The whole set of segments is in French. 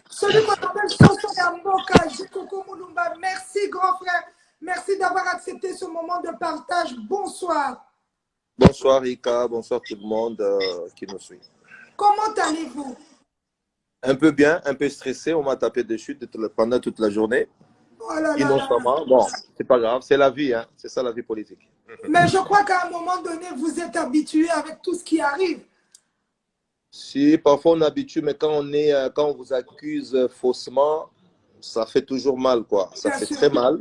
Celui qu'on appelle Soso Yamboka, Jikoko Mulumba. Merci, grand frère. Merci d'avoir accepté ce moment de partage. Bonsoir. Bonsoir, Rika. Bonsoir tout le monde qui nous suit. Comment allez-vous? Un peu bien, un peu stressé. On m'a tapé dessus pendant toute la journée. Oh là là Innocemment. Bon, c'est pas grave. C'est la vie, hein. C'est ça la vie politique. Mais je crois qu'à un moment donné, vous êtes habitué avec tout ce qui arrive. Si, parfois on est habitué, mais quand on vous accuse faussement, ça fait toujours mal, quoi. Ça fait très mal.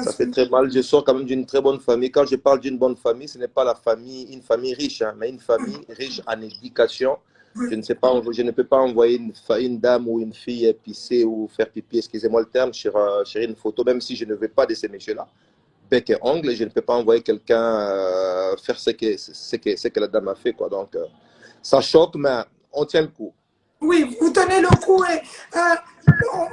Ça fait très mal. Je sors quand même d'une très bonne famille. Quand je parle d'une bonne famille, ce n'est pas une famille riche, hein, mais une famille riche en éducation. Je ne peux pas envoyer une dame ou une fille pisser ou faire pipi, excusez-moi le terme, sur une photo, même si je ne veux pas de ces messieurs-là. Bec et ongle, je ne peux pas envoyer quelqu'un faire ce que la dame a fait, quoi. Donc, ça choque, mais on tient le coup. Oui, vous tenez le coup et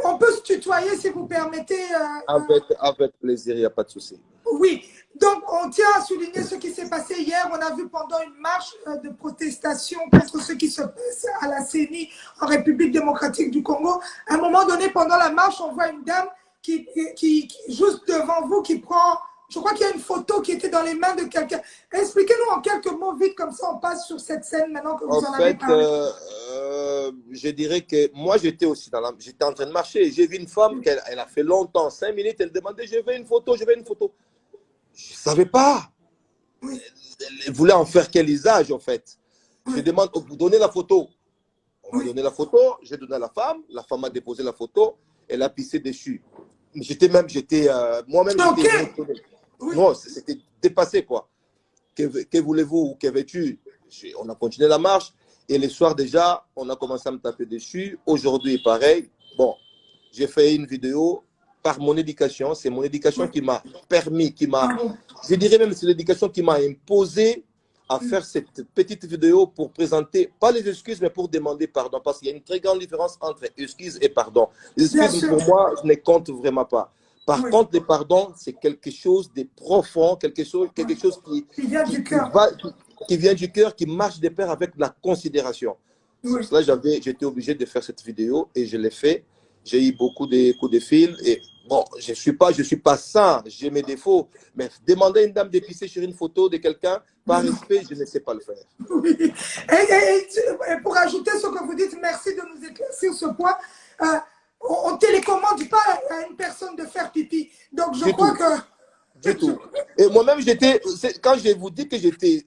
on peut se tutoyer si vous permettez. Avec plaisir, il n'y a pas de souci. Oui, donc on tient à souligner ce qui s'est passé hier. On a vu pendant une marche de protestation contre ce qui se passe à la CENI en République démocratique du Congo. À un moment donné, pendant la marche, on voit une dame qui juste devant vous, qui prend, je crois qu'il y a une photo qui était dans les mains de quelqu'un. Expliquez-nous en quelques mots vite, comme ça on passe sur cette scène maintenant que vous en avez parlé. Je dirais que moi j'étais aussi j'étais en train de marcher. J'ai vu une femme elle a fait longtemps, 5 minutes, elle demandait je veux une photo, je veux une photo. Je ne savais pas. Elle voulait en faire quel usage, en fait. Je demande, vous donnez la photo. On m'a donné la photo, j'ai donné à la femme a déposé la photo, elle a pissé dessus. Moi-même, j'étais étonné. Non, c'était dépassé, quoi. Que voulez-vous, que veux-tu? On a continué la marche, et le soir déjà, on a commencé à me taper dessus. Aujourd'hui, pareil. Bon, j'ai fait une vidéo. Par mon éducation, c'est mon éducation qui m'a permis, je dirais même c'est l'éducation qui m'a imposé à faire cette petite vidéo pour présenter, pas les excuses, mais pour demander pardon, parce qu'il y a une très grande différence entre excuses et pardon. Les excuses, pour moi, je ne compte vraiment pas. Par contre, le pardon, c'est quelque chose de profond, quelque chose qui vient du cœur. Qui vient du cœur, qui marche de pair avec la considération. Pour cela, j'étais obligé de faire cette vidéo et je l'ai fait. J'ai eu beaucoup de coups de fil et bon, je suis pas sain, j'ai mes défauts, mais demander à une dame de pisser sur une photo de quelqu'un, par respect, je ne sais pas le faire. Oui. Et pour ajouter ce que vous dites, merci de nous éclaircir ce point. On ne télécommande pas à une personne de faire pipi. Donc je crois que... Du tout. Et moi-même, quand je vous dis que j'étais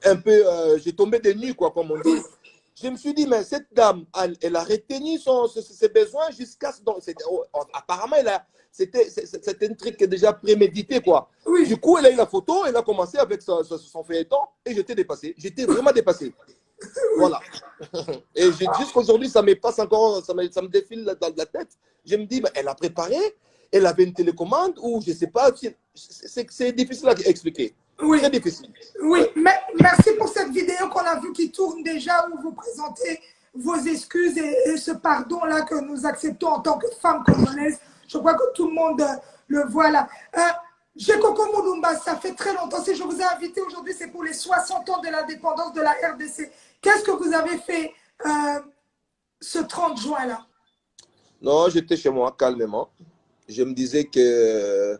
un peu, j'ai tombé des nues, quoi, comme on dit. Je me suis dit, mais cette dame, elle a retenu ses besoins jusqu'à ce... Apparemment, c'était un truc déjà prémédité, quoi. Oui. Du coup, elle a eu la photo, elle a commencé avec son feuilleton, et j'étais dépassé. J'étais vraiment dépassé. Voilà. Et jusqu'aujourd'hui, ça me passe encore, ça me défile dans la tête. Je me dis, mais elle a préparé, elle avait une télécommande, ou je ne sais pas, c'est difficile à expliquer. Oui. Très difficile. Oui, mais merci pour cette vidéo qu'on a vue qui tourne déjà, où vous présentez vos excuses et ce pardon-là que nous acceptons en tant que femmes congolaises. Je crois que tout le monde le voit là. Jekoko Mulumba, ça fait très longtemps. Si je vous ai invité aujourd'hui, c'est pour les 60 ans de l'indépendance de la RDC. Qu'est-ce que vous avez fait ce 30 juin-là? Non, j'étais chez moi, calmement. Je me disais que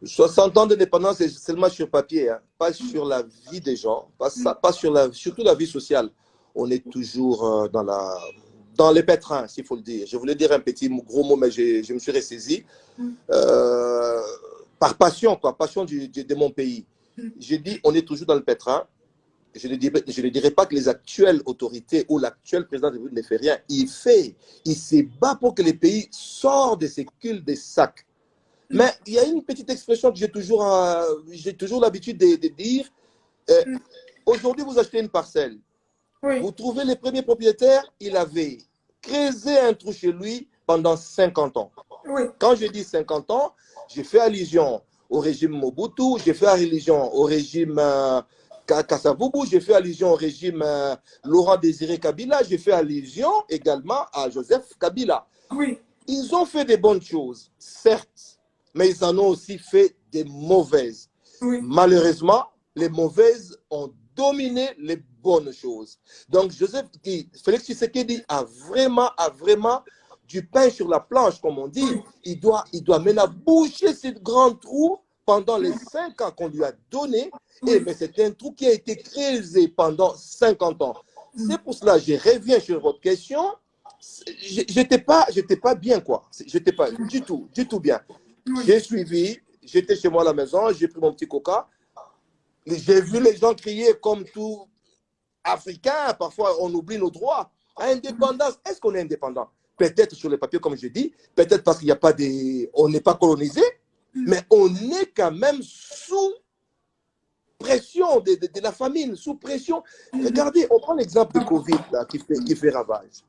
60 ans d'indépendance, c'est seulement sur papier, hein, pas sur la vie des gens, surtout la vie sociale. On est toujours dans les pétrins, s'il faut le dire. Je voulais dire un petit gros mot, mais je me suis ressaisi. Par passion, quoi, passion de mon pays. J'ai dit, on est toujours dans le pétrin. Je ne dirais pas que les actuelles autorités ou l'actuel président de la République ne fait rien. Il se bat pour que le pays sorte de ces culs des sacs. Mais il y a une petite expression que j'ai toujours l'habitude de dire. Aujourd'hui, vous achetez une parcelle. Oui. Vous trouvez le premier propriétaire, il avait creusé un trou chez lui pendant 50 ans. Oui. Quand je dis 50 ans, j'ai fait allusion au régime Mobutu, j'ai fait allusion au régime Kassavubu, j'ai fait allusion au régime Laurent Désiré Kabila, j'ai fait allusion également à Joseph Kabila. Oui. Ils ont fait des bonnes choses, certes, mais ils en ont aussi fait des mauvaises. Oui. Malheureusement, les mauvaises ont dominé les bonnes choses. Donc, Félix Tshisekedi a vraiment du pain sur la planche, comme on dit. Il doit maintenant boucher ce grand trou pendant les 5 ans qu'on lui a donné. Mais c'est un trou qui a été creusé pendant 50 ans. C'est pour cela que je reviens sur votre question. J'étais pas bien, quoi. J'étais pas du tout bien. J'ai suivi, j'étais chez moi à la maison, j'ai pris mon petit coca. J'ai vu les gens crier comme tout Africain. Parfois, on oublie nos droits. À indépendance, est-ce qu'on est indépendant? Peut-être sur les papiers, comme je dis, peut-être parce qu'il n'y a pas des... On n'est pas colonisé, mais on est quand même sous pression de la famine, sous pression. Regardez, on prend l'exemple de Covid là, qui fait ravage.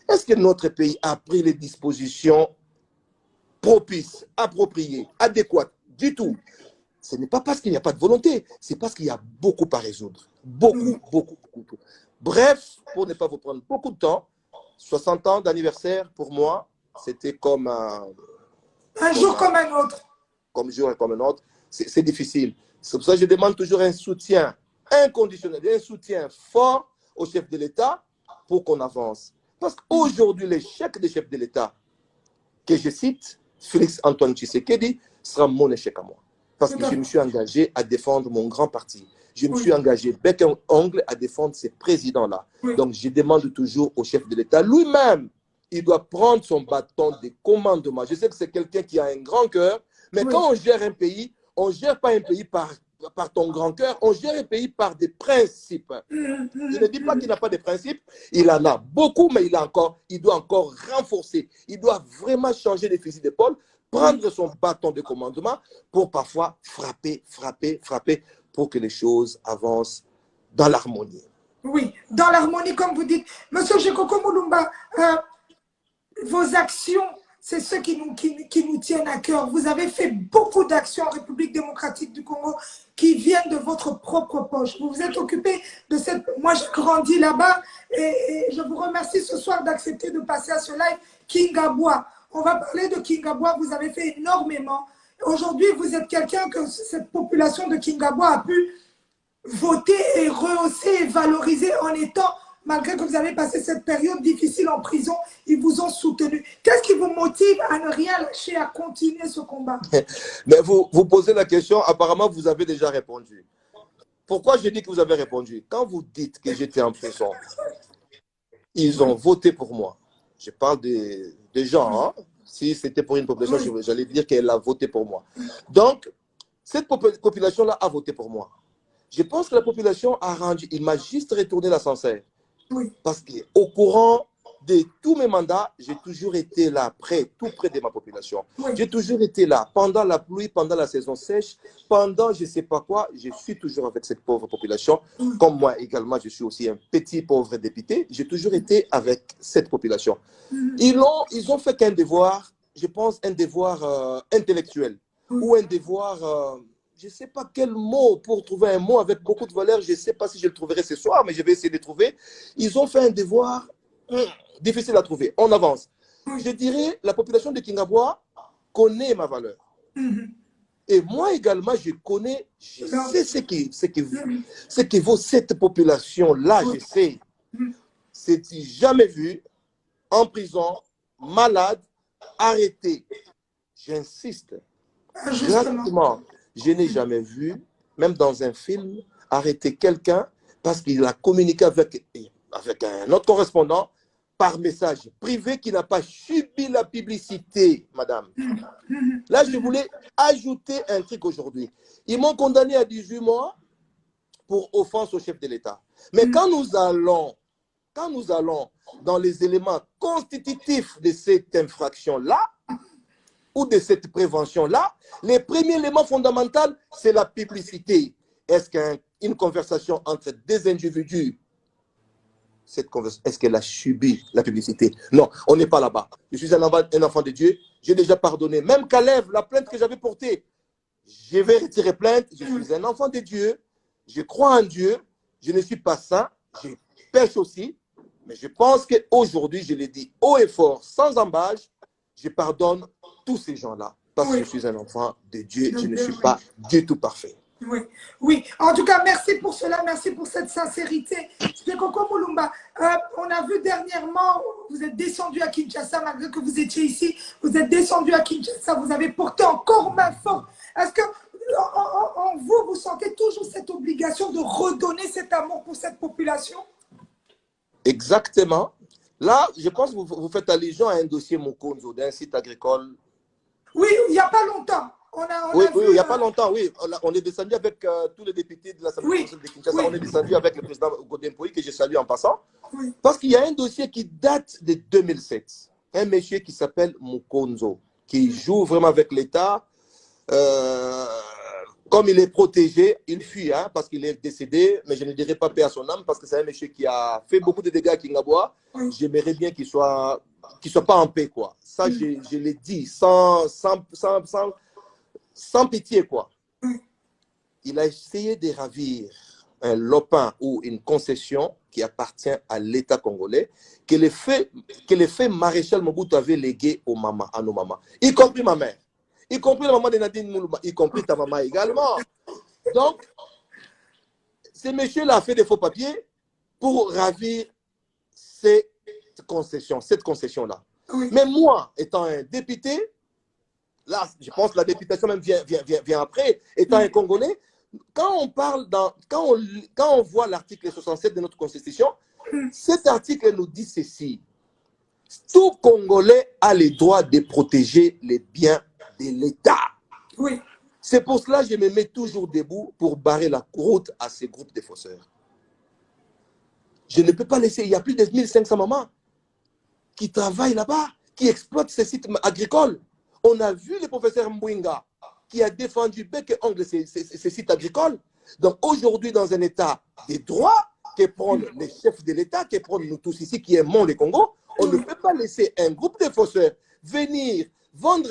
Est-ce que notre pays a pris les dispositions propices, appropriées, adéquates? Du tout. Ce n'est pas parce qu'il n'y a pas de volonté, c'est parce qu'il y a beaucoup à résoudre. Beaucoup. Bref, pour ne pas vous prendre beaucoup de temps, 60 ans d'anniversaire, pour moi, c'était comme un jour comme un autre. Comme jour comme un autre. C'est difficile. C'est pour ça que je demande toujours un soutien inconditionnel, un soutien fort au chef de l'État pour qu'on avance. Parce qu'aujourd'hui, l'échec des chefs de l'État, que je cite, Félix Antoine Tshisekedi, sera mon échec à moi. Parce que je me suis engagé à défendre mon grand parti. Je me suis engagé bec et ongle à défendre ces présidents-là. Donc, je demande toujours au chef de l'État, lui-même, il doit prendre son bâton de commandement. Je sais que c'est quelqu'un qui a un grand cœur, mais quand on gère un pays, on ne gère pas un pays par ton grand cœur, on gère un pays par des principes. Je ne dis pas qu'il n'a pas de principes, il en a beaucoup, mais il doit encore renforcer. Il doit vraiment changer les fusils d'épaule, prendre son bâton de commandement pour parfois frapper, pour que les choses avancent dans l'harmonie. Oui, dans l'harmonie, comme vous dites. Monsieur Gekoko Mulumba, vos actions, c'est ce qui nous tiennent à cœur. Vous avez fait beaucoup d'actions en République démocratique du Congo qui viennent de votre propre poche. Vous vous êtes occupé de cette... Moi, j'ai grandi là-bas et je vous remercie ce soir d'accepter de passer à ce live. Kingabwa, on va parler de Kingabwa. Vous avez fait énormément. Aujourd'hui, vous êtes quelqu'un que cette population de Kingabwa a pu voter et rehausser et valoriser en étant... Malgré que vous avez passé cette période difficile en prison, ils vous ont soutenu. Qu'est-ce qui vous motive à ne rien lâcher, à continuer ce combat? Mais vous posez la question, apparemment vous avez déjà répondu. Pourquoi je dis que vous avez répondu? Quand vous dites que j'étais en prison, ils ont voté pour moi. Je parle des gens. Hein? Si c'était pour une population, j'allais dire qu'elle a voté pour moi. Donc, cette population-là a voté pour moi. Je pense que la population a rendu, il m'a juste retourné l'ascenseur. Parce qu'au courant de tous mes mandats, j'ai toujours été là, tout près de ma population. J'ai toujours été là, pendant la pluie, pendant la saison sèche, pendant je ne sais pas quoi, je suis toujours avec cette pauvre population. Comme moi également, je suis aussi un petit pauvre député, j'ai toujours été avec cette population. Ils ont fait qu'un devoir, je pense, un devoir intellectuel ou un devoir... je ne sais pas quel mot pour trouver un mot avec beaucoup de valeur. Je ne sais pas si je le trouverai ce soir, mais je vais essayer de le trouver. Ils ont fait un devoir difficile à trouver. On avance. Je dirais, la population de Kingabwa connaît ma valeur. Et moi également, je sais ce que vaut cette population-là, je sais. C'est jamais vu en prison, malade, arrêté. J'insiste. Gratuitement. Je n'ai jamais vu, même dans un film, arrêter quelqu'un parce qu'il a communiqué avec un autre correspondant par message privé qui n'a pas subi la publicité, madame. Là, je voulais ajouter un truc aujourd'hui. Ils m'ont condamné à 18 mois pour offense au chef de l'État. Mais quand nous allons dans les éléments constitutifs de cette infraction-là, ou de cette prévention-là, le premier élément fondamental, c'est la publicité. Est-ce qu'une conversation entre des individus, est-ce qu'elle a subi la publicité? Non, on n'est pas là-bas. Je suis un enfant de Dieu, j'ai déjà pardonné. Même Caleb, la plainte que j'avais portée, je vais retirer plainte, je suis un enfant de Dieu, je crois en Dieu, je ne suis pas saint, je pêche aussi, mais je pense qu'aujourd'hui, je l'ai dit haut et fort, sans embâche, je pardonne tous ces gens-là, parce que je suis un enfant de Dieu, je ne suis pas du tout parfait. Oui, oui. En tout cas, merci pour cela, merci pour cette sincérité. Coco Mulumba, on a vu dernièrement, vous êtes descendu à Kinshasa, malgré que vous étiez ici, vous êtes descendu à Kinshasa, vous avez porté encore main forte. Est-ce que en vous, vous sentez toujours cette obligation de redonner cet amour pour cette population? Exactement. Là, je pense que vous faites allusion à un dossier Mokonzo, d'un site agricole. Oui, il n'y a pas longtemps. Oui, il n'y a pas longtemps, oui. On est descendu avec tous les députés de l'Assemblée nationale de Kinshasa. Oui. On est descendu avec le président Godin Poyi, que je salue en passant. Oui. Parce qu'il y a un dossier qui date de 2007. Un monsieur qui s'appelle Mokonzo, qui joue vraiment avec l'État. Comme il est protégé, il fuit, hein, parce qu'il est décédé, mais je ne dirai pas paix à son âme, parce que c'est un monsieur qui a fait beaucoup de dégâts à Kingabois. J'aimerais bien qu'il soit pas en paix, quoi. Ça, je l'ai dit, sans pitié, quoi. Il a essayé de ravir un lopin ou une concession qui appartient à l'État congolais, que le fait maréchal Mobutu avait légué à nos mamans, y compris ma mère. Y compris la maman de Nadine Moulouma, y compris ta maman également. Donc, ce monsieur-là a fait des faux papiers pour ravir cette concession-là. Oui. Mais moi, étant un député, là, je pense que la députation même vient après, étant un Congolais, quand on voit l'article 67 de notre Constitution, cet article nous dit ceci. Tout Congolais a le droit de protéger les biens de l'État. Oui. C'est pour cela que je me mets toujours debout pour barrer la route à ces groupes de fausseurs. Je ne peux pas laisser, il y a plus de 1500 mamans qui travaillent là-bas, qui exploitent ces sites agricoles. On a vu le professeur Mbouinga qui a défendu bec et ongle ces sites agricoles. Donc aujourd'hui, dans un État des droits, que prennent les chefs de l'État, que prennent nous tous ici qui aimons le Congo, on ne peut pas laisser un groupe de fausseurs venir vendre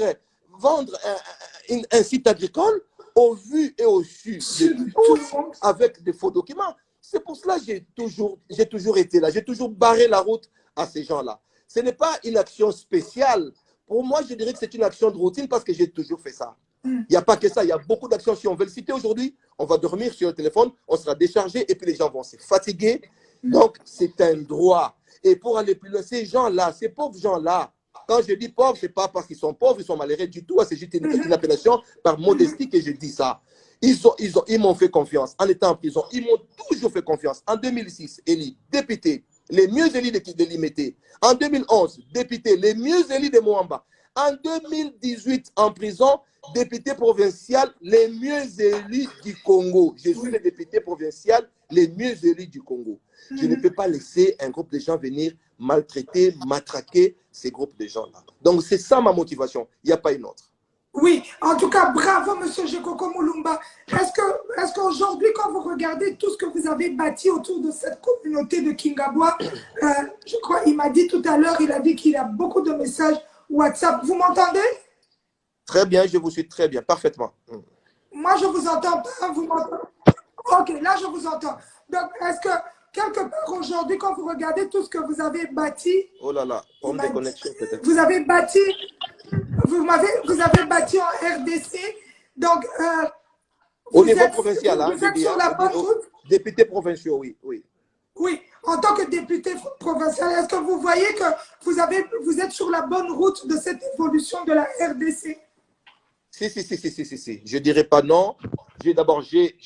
un site agricole au vu et au su de tous avec de faux documents. C'est pour cela que j'ai toujours été là, j'ai toujours barré la route à ces gens-là. Ce n'est pas une action spéciale. Pour moi, je dirais que c'est une action de routine parce que j'ai toujours fait ça. Il n'y a pas que ça, il y a beaucoup d'actions. Si on veut le citer aujourd'hui, on va dormir sur le téléphone, on sera déchargé et puis les gens vont se fatiguer. Donc, c'est un droit. Et pour aller plus loin, ces gens-là, ces pauvres gens-là, quand je dis pauvres, ce n'est pas parce qu'ils sont pauvres, ils sont malheureux du tout. C'est juste une appellation par modestie que je dis ça. Ils m'ont fait confiance. En étant en prison, ils m'ont toujours fait confiance. En 2006, élu député, les mieux élus de Limité. En 2011, député, les mieux élus de Moamba. En 2018, en prison, député provincial, les mieux élus du Congo. Je suis le député provincial, les mieux élus du Congo. Je ne peux pas laisser un groupe de gens venir maltraiter, matraquer ces groupes de gens-là. Donc, c'est ça ma motivation. Il n'y a pas une autre. Oui, en tout cas, bravo, M. Jekoko Mulumba. Est-ce qu'aujourd'hui, quand vous regardez tout ce que vous avez bâti autour de cette communauté de Kingabois, je crois, il m'a dit tout à l'heure, il a dit qu'il a beaucoup de messages WhatsApp. Vous m'entendez? Très bien, je vous suis très bien, parfaitement. Moi, je vous entends pas, vous m'entendez? Ok, là, je vous entends. Donc, est-ce que, quelque part aujourd'hui, quand vous regardez tout ce que vous avez bâti... Oh là là, on des connexions peut-être. Vous avez bâti... Vous avez bâti en RDC, donc au niveau provincial, vous êtes sur la bonne route. Député provinciaux, oui, oui. Oui, en tant que député provincial, est-ce que vous voyez que vous êtes sur la bonne route de cette évolution de la RDC? Si. Je ne dirais pas non. D'abord, j'ai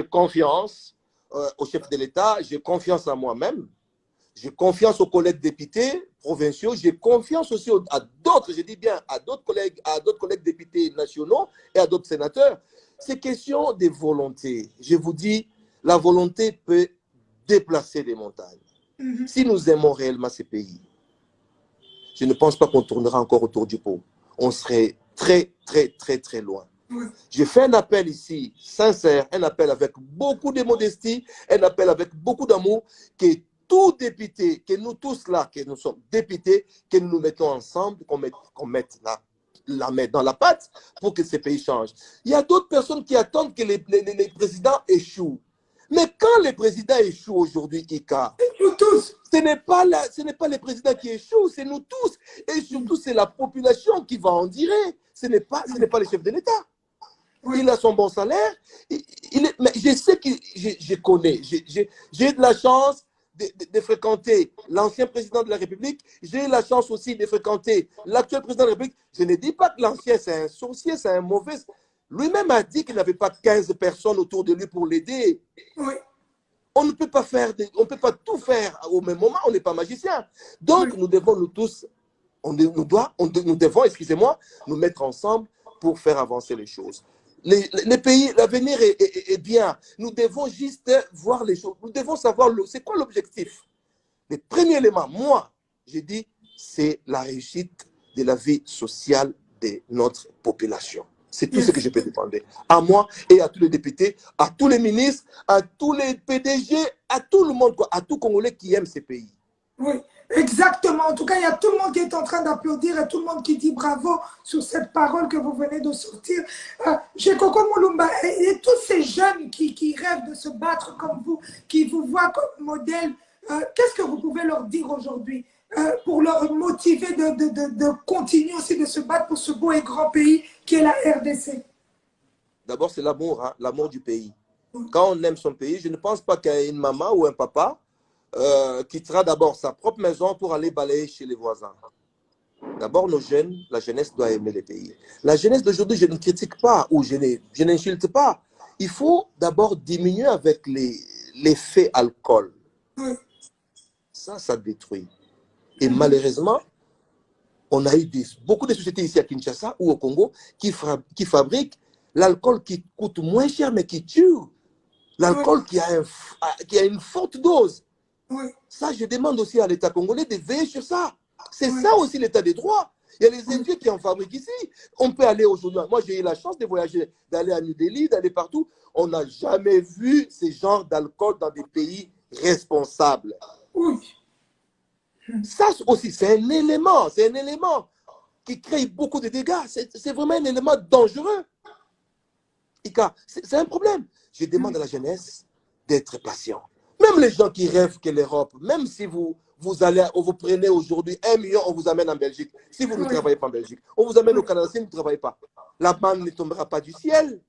confiance au chef de l'État, j'ai confiance en moi-même. J'ai confiance aux collègues députés provinciaux, j'ai confiance aussi à d'autres, je dis bien à d'autres collègues députés nationaux et à d'autres sénateurs. C'est question de volonté. Je vous dis, la volonté peut déplacer des montagnes. Si nous aimons réellement ces pays, je ne pense pas qu'on tournera encore autour du pot. On serait très loin. Je fais un appel ici, sincère, un appel avec beaucoup de modestie, un appel avec beaucoup d'amour, que tout député, que nous tous là, que nous sommes députés, que nous nous mettons ensemble, qu'on mette la main dans la pâte pour que ces pays changent. Il y a d'autres personnes qui attendent que les présidents échouent. Mais quand les présidents échouent aujourd'hui, Ika, nous tous, ce n'est pas les présidents qui échouent, c'est nous tous. Et surtout, c'est la population qui va en dire. Ce n'est pas les chefs de l'État. il a son bon salaire. Mais je sais que je connais. J'ai eu de la chance de fréquenter l'ancien président de la République. J'ai eu la chance aussi de fréquenter l'actuel président de la République. Je ne dis pas que l'ancien, c'est un sorcier, c'est un mauvais. Lui-même a dit qu'il n'avait pas 15 personnes autour de lui pour l'aider. Oui. On ne peut pas tout faire au même moment. On n'est pas magicien. Donc, nous devons nous tous, nous devons, excusez-moi, nous mettre ensemble pour faire avancer les choses. Les pays, l'avenir est bien. Nous devons juste voir les choses. Nous devons savoir c'est quoi l'objectif. Le premier élément, moi, j'ai dit, c'est la réussite de la vie sociale de notre population. C'est tout ce que je peux demander. À moi et à tous les députés, à tous les ministres, à tous les PDG, à tout le monde, à tout Congolais qui aime ces pays. Oui, exactement. En tout cas, il y a tout le monde qui est en train d'applaudir et tout le monde qui dit bravo sur cette parole que vous venez de sortir. Chez Coco Mulumba, et tous ces jeunes qui rêvent de se battre comme vous, qui vous voient comme modèle, qu'est-ce que vous pouvez leur dire aujourd'hui pour leur motiver de continuer aussi de se battre pour ce beau et grand pays qui est la RDC? D'abord, c'est l'amour, hein, l'amour du pays. Quand on aime son pays, je ne pense pas qu'il y ait une maman ou un papa quittera d'abord sa propre maison pour aller balayer chez les voisins. D'abord, nos jeunes, la jeunesse doit aimer le pays. La jeunesse d'aujourd'hui, je ne critique pas ou je n'insulte pas. Il faut d'abord diminuer avec l'effet alcool. Ça détruit. Et malheureusement, on a eu beaucoup de sociétés ici à Kinshasa ou au Congo qui fabriquent l'alcool qui coûte moins cher mais qui tue. L'alcool qui a une forte dose. Ça, je demande aussi à l'État congolais de veiller sur ça. C'est ça aussi l'État des droits. Il y a les Indiens qui en fabriquent ici. On peut aller aujourd'hui. Moi, j'ai eu la chance de voyager, d'aller à New Delhi, d'aller partout. On n'a jamais vu ce genre d'alcool dans des pays responsables. Ça aussi, c'est un élément qui crée beaucoup de dégâts. C'est vraiment un élément dangereux. C'est un problème. Je demande à la jeunesse d'être patient. Même les gens qui rêvent que l'Europe, même si vous prenez aujourd'hui 1 million, on vous amène en Belgique. Si vous ne travaillez pas en Belgique, on vous amène au Canada si vous ne travaillez pas. La manne ne tombera pas du ciel.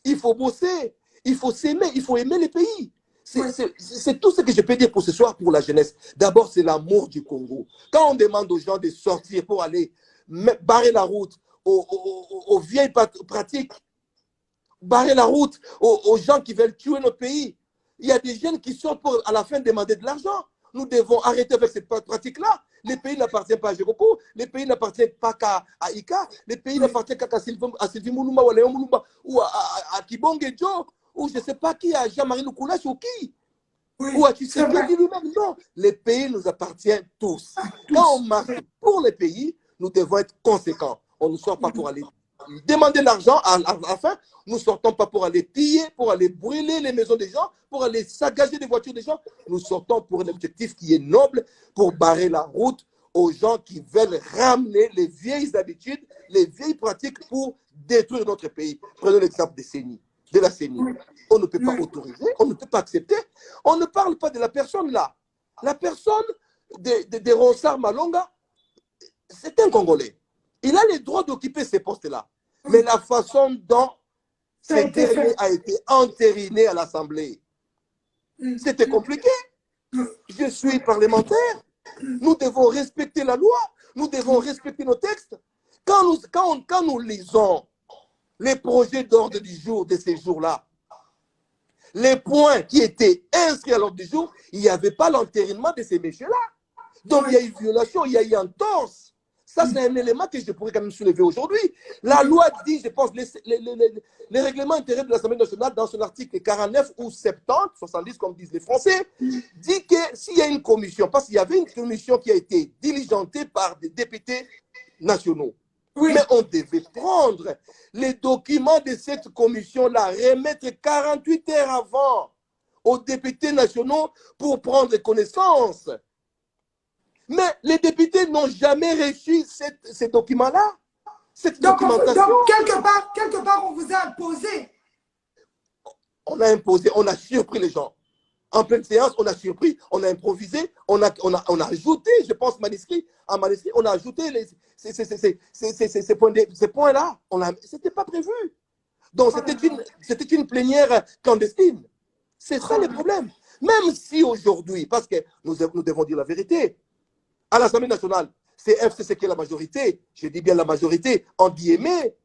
Il faut bosser, il faut s'aimer, il faut aimer les pays. C'est tout ce que je peux dire pour ce soir pour la jeunesse. D'abord, c'est l'amour du Congo. Quand on demande aux gens de sortir pour aller barrer la route aux vieilles pratiques, barrer la route aux gens qui veulent tuer notre pays, il y a des jeunes qui sortent pour à la fin demander de l'argent. Nous devons arrêter avec cette pratique-là. Les pays n'appartiennent pas à Jéroko, les pays n'appartiennent pas qu'à Ika, les pays n'appartiennent qu'à Sylvie Moulumba ou à Léon Moulumba ou à Kibonge Joe ou je ne sais pas qui, à Jean-Marie Lukoulash ou qui. Ou à Tshisekedi lui-même. Non, les pays nous appartiennent tous. Quand on marche pour les pays, nous devons être conséquents. On ne sort pas pour aller demander l'argent à la fin. Nous ne sortons pas pour aller piller, pour aller brûler les maisons des gens, pour aller saccager des voitures des gens. Nous sortons pour un objectif qui est noble, pour barrer la route aux gens qui veulent ramener les vieilles habitudes, les vieilles pratiques pour détruire notre pays. Prenons l'exemple de la CENI. On ne peut pas autoriser, on ne peut pas accepter. On ne parle pas de la personne là. La personne de Ronsard Malonga, c'est un Congolais. Il a le droit d'occuper ces postes-là. Mais la façon dont ce dernier a été entériné à l'Assemblée, c'était compliqué. Je suis parlementaire. Nous devons respecter la loi. Nous devons respecter nos textes. Quand nous lisons les projets d'ordre du jour de ces jours-là, les points qui étaient inscrits à l'ordre du jour, il n'y avait pas l'entérinement de ces messieurs-là. Donc il y a eu violation, il y a eu entorse. Ça, c'est un élément que je pourrais quand même soulever aujourd'hui. La loi dit, je pense, les règlements intérieurs de l'Assemblée nationale, dans son article 49 ou 70, 70 comme disent les Français, dit que s'il y a une commission, parce qu'il y avait une commission qui a été diligentée par des députés nationaux, mais on devait prendre les documents de cette commission-là, remettre 48 heures avant aux députés nationaux pour prendre connaissance. Mais les députés n'ont jamais reçu ces documents-là, cette documentation. Donc, quelque part, on vous a imposé. On a imposé, on a surpris les gens. En pleine séance, on a surpris, on a improvisé, on a ajouté, je pense, manuscrit, on a ajouté ces points-là. Ce n'était pas prévu. Donc, c'était une plénière clandestine. C'est ça le problème. Même si aujourd'hui, parce que nous devons dire la vérité, à l'Assemblée nationale, c'est FCC qui est la majorité, je dis bien la majorité, en guillemets,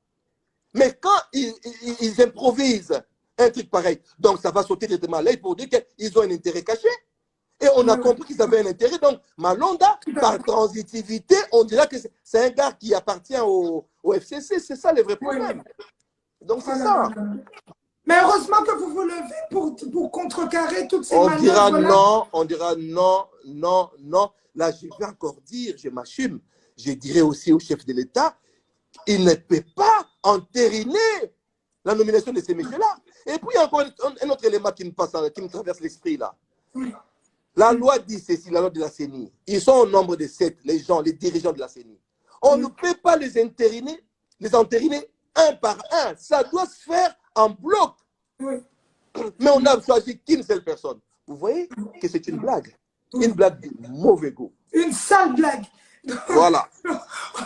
mais quand ils improvisent un truc pareil, donc ça va sauter directement à l'œil pour dire qu'ils ont un intérêt caché. Et on a compris qu'ils avaient un intérêt. Donc, Malonda, par transitivité, on dirait que c'est un gars qui appartient au FCC. C'est ça le vrai problème. Donc, c'est ça. Mais heureusement que vous vous levez pour contrecarrer toutes ces manœuvres. On dira non. Là, je vais encore dire, je m'assume. Je dirais aussi au chef de l'État, il ne peut pas entériner la nomination de ces messieurs-là. Et puis, il y a encore un autre élément qui me traverse l'esprit là. La loi dit ceci, la loi de la CENI. Ils sont au nombre de 7, les gens, les dirigeants de la CENI. On ne peut pas les entériner un par un. Ça doit se faire en bloc. Mais on a choisi qu'une seule personne. Vous voyez que c'est une blague. Une blague de mauvais goût. Une sale blague. Voilà.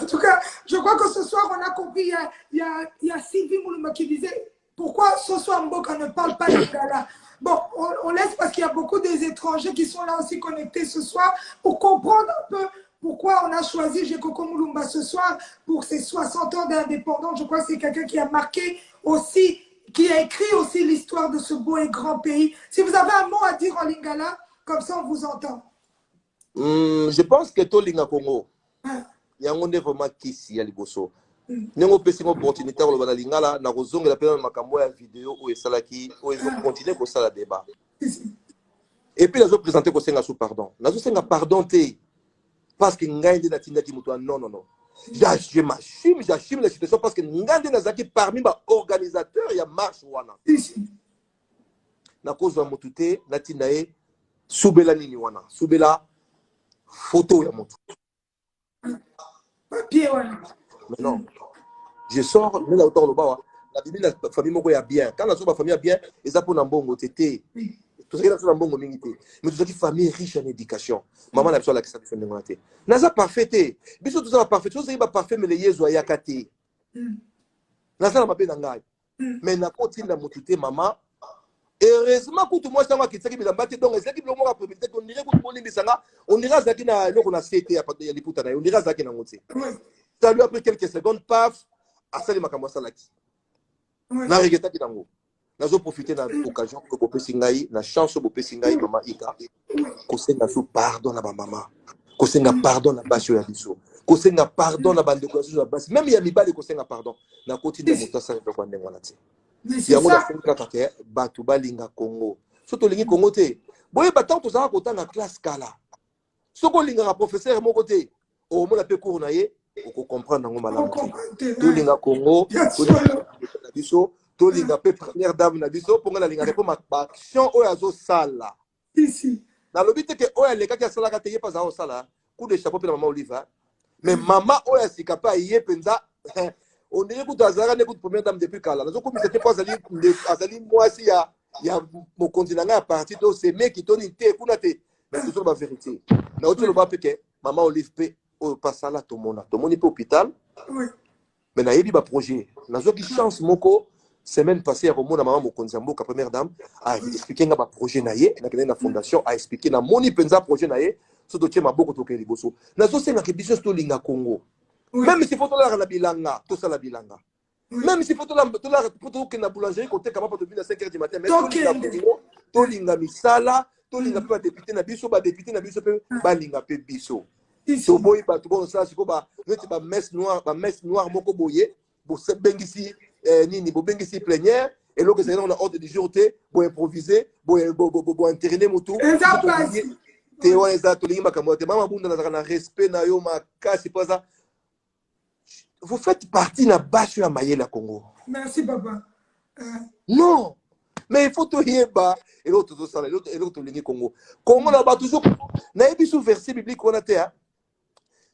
En tout cas, je crois que ce soir, on a compris. Il y a Sylvie Moulouma qui disait pourquoi ce soir Mboka ne parle pas lingala. Bon, on laisse parce qu'il y a beaucoup des étrangers qui sont là aussi connectés ce soir pour comprendre un peu pourquoi on a choisi Jekoko Mulumba ce soir pour ses 60 ans d'indépendance. Je crois que c'est quelqu'un qui a marqué aussi, qui a écrit aussi l'histoire de ce beau et grand pays. Si vous avez un mot à dire en lingala, comme ça on vous entend. Je pense que tout linga Congo, il y a un vraiment qui s'y a liboso. Nengo pesi une opportunité pour le lingala na kozongela pena makambo ya vidéo ou esalaki ou ils vont continuer pour ça la débat. Et puis, ils ont présenté que c'est pardon. Ils ont pardon parce que Ngaïde n'a pas dit non. J'assume la situation parce que Ngaïde n'a pas parmi les organisateurs, il y a marche wana. Na cause de Motute, Natinae, Soubela Nini wana. Soubela, photo ya Motu. Papier wana. Mais non, je sors, mais là, autour de là, la Bible, la famille est bien. Quand la famille est bien, ils ont pour Nambongo, tété. Tout ça qui est Nambongo, mais tout ça qui est famille riche en éducation. Maman n'a pas la question de faire des Naza parfait. Biso tout ça parfait. Tout ça qui est parfait, mais les yeux ya kate. Naza n'a pas d'angai. Mais n'a pas de motute maman. Heureusement que tout le monde s'en va quitter qui bilamba donc c'est qui le moment après peut-être on dirait que pour les bisanga on ira zaki na loko na CT à partir de l'iputana on ira zaki na ngote. Ça lui a pris quelques secondes paf asali makambo salaki. Na regeta ki nango. Nazo profiter de l'occasion que Bopé Singaï, la chance de Bopé Singaï, maman Ika, Kosenga sou pardon à ma maman, Kosenga pardon à Basio Yabiso, Kosenga pardon à Bande de Kosenga Basio, même Yamiba de Kosenga pardon, na continue de monter ça de Kwande Wanati. Il y a un peu Batuba Linga Congo. Surtout Linga Congo, boye batant tout ça à la classe Kala. Ce qu'on linga professeur mon côté, au moins la peu cours naïe, on comprend dans mon malade. Tout Linga Congo, tout to linga pe première dame na biso pour la linga répondre ma action o yazo sala ici na lobite ke o ya leka ki sala ka teye pas za o sala coup de chapeau pe na maman Oliva mais maman o ya sika pa yé penza on dirait que azara ne coup première dame depuis kala nazo comme c'était pas azali moi si ya mon continent à partir de ces mecs qui toni te kuna te mais c'est la vérité na autre le ba pe ke maman Olive pe o pasala to mona pe hôpital mais na yebi ba projet nazo ki chance moko semaine passée, à Romona Maman Mokonzambo, la première dame, a expliqué un projet naïe, la fondation a expliqué na moni penza projet naïe, ce dossier m'a beaucoup toqué les bossos. Nazo c'est que business to linga Congo. Même si faut la bilanga, tout ça la bilanga. Même si faut la que na boulangerie côté capable de venir à 5h du matin, mais to linga misala, to linga pas député na biso, ba député na biso ba linga pe biso. To boy ba to bon ça, c'est ba messe noire moko boyé, bo se bengisi nini bobengisi plénière et l'autre c'est on a ordre du jour pour improviser pour intériner mutu te wa exact lingi makambo te mama bunda na respect na yo makasi poza vous faites partie na basu ya mayela Congo. Merci papa. Non mais il faut to yeba et l'autre tout ça et l'autre lingi Congo na ba toujours na ebisu verset biblique on a te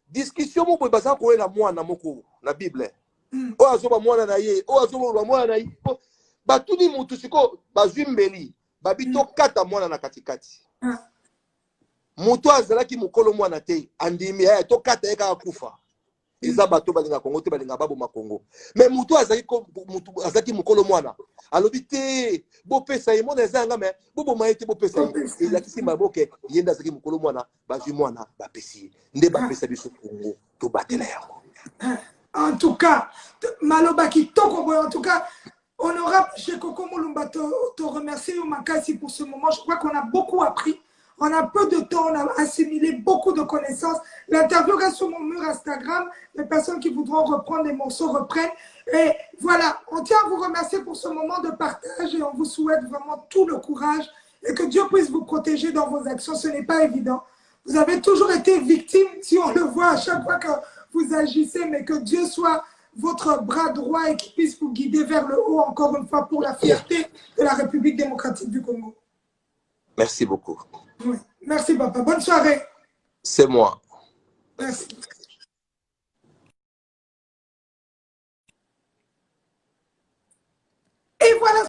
discussion mo baza ko na mwana moko na Bible. O azoba mwana na ye, o azoba mwana na ye. Batuni mutu siko bazumbeli, babito kata mwana na katikati. Mutu azalaki mukolo mwana te, andimi ya to kata eka akufa. eza bato balinga Congo te balinga babo ma Congo. Mais mutu azaki mukolo mwana. Alobi te bo pesa yemo na zanga mais bobo maite bo pesa yi. Il a kisi maboke yenda azaki mukolo mwana ba ju mwana ba pesi. Nde ba pesa biso Congo to batela yango. En tout cas, Maloba Kitoko, en tout cas, honorable chez Coco Moulumba, te remercie Makasi pour ce moment. Je crois qu'on a beaucoup appris. On a peu de temps, on a assimilé beaucoup de connaissances. L'interview reste sur mon mur Instagram. Les personnes qui voudront reprendre les morceaux reprennent. Et voilà, on tient à vous remercier pour ce moment de partage et on vous souhaite vraiment tout le courage et que Dieu puisse vous protéger dans vos actions. Ce n'est pas évident. Vous avez toujours été victime, si on le voit à chaque fois que vous agissez, mais que Dieu soit votre bras droit et qu'il puisse vous guider vers le haut, encore une fois, pour la fierté de la République démocratique du Congo. Merci beaucoup. Oui. Merci, papa. Bonne soirée. C'est moi. Merci. Et voilà.